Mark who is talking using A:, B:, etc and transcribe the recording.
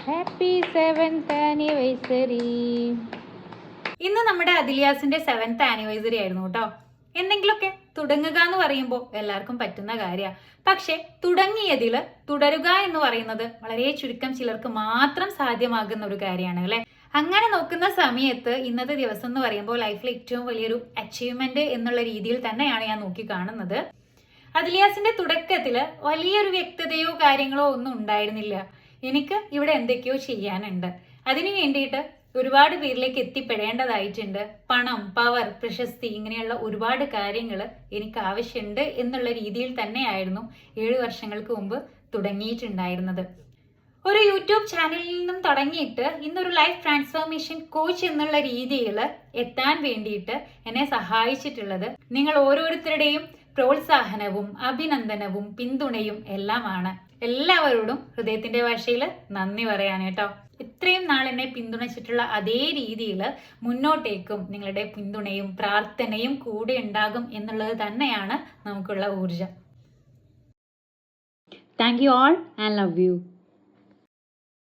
A: Happy 7th anniversary. ഇന്ന് നമ്മുടെ അദിലിയാസിന്റെ 7th anniversary ആയിരുന്നു കേട്ടോ. എന്തെങ്കിലുമൊക്കെ തുടങ്ങുക എന്ന് പറയുമ്പോൾ എല്ലാവർക്കും പറ്റുന്ന കാര്യമാണ്. പക്ഷെ തുടങ്ങിയതില് തുടരുക എന്ന് പറയുന്നത് വളരെ ചുരുക്കം ചിലർക്ക് മാത്രം സാധ്യമാകുന്ന ഒരു കാര്യമാണ് അല്ലെ. അങ്ങനെ നോക്കുന്ന സമയത്ത് ഇന്നത്തെ ദിവസം എന്ന് പറയുമ്പോൾ ലൈഫിൽ ഏറ്റവും വലിയൊരു അച്ചീവ്മെന്റ് എന്നുള്ള രീതിയിൽ തന്നെയാണ് ഞാൻ നോക്കി കാണുന്നത്. അദിലിയാസിന്റെ തുടക്കത്തില് വലിയൊരു വ്യക്തതയോ കാര്യങ്ങളോ ഒന്നും ഉണ്ടായിരുന്നില്ല. എനിക്ക് ഇവിടെ എന്തൊക്കെയോ ചെയ്യാനുണ്ട്, അതിനു വേണ്ടിയിട്ട് ഒരുപാട് പേരിലേക്ക് എത്തിപ്പെടേണ്ടതായിട്ടുണ്ട്, പണം, പവർ, പ്രശസ്തി, ഇങ്ങനെയുള്ള ഒരുപാട് കാര്യങ്ങൾ എനിക്ക് ആവശ്യമുണ്ട് എന്നുള്ള രീതിയിൽ തന്നെയായിരുന്നു 7 വർഷങ്ങൾക്ക് മുമ്പ് തുടങ്ങിയിട്ടുണ്ടായിരുന്നത്. ഒരു യൂട്യൂബ് ചാനലിൽ നിന്നും തുടങ്ങിയിട്ട് ഇന്നൊരു ലൈഫ് ട്രാൻസ്ഫോർമേഷൻ കോച്ച് എന്നുള്ള രീതിയിൽ എത്താൻ വേണ്ടിയിട്ട് എന്നെ സഹായിച്ചിട്ടുള്ളത് നിങ്ങൾ ഓരോരുത്തരുടെയും പ്രോത്സാഹനവും അഭിനന്ദനവും പിന്തുണയും എല്ലാമാണ്. എല്ലാവരോടും ഹൃദയത്തിന്റെ ഭാഷയിൽ നന്ദി പറയാൻ കേട്ടോ. ഇത്രയും നാൾ എന്നെ പിന്തുണച്ചിട്ടുള്ള അതേ രീതിയിൽ മുന്നോട്ടേക്കും നിങ്ങളുടെ പിന്തുണയും പ്രാർത്ഥനയും കൂടെ ഉണ്ടാകും എന്നുള്ളത് തന്നെയാണ് നമുക്കുള്ള ഊർജം.
B: Thank you all and love you.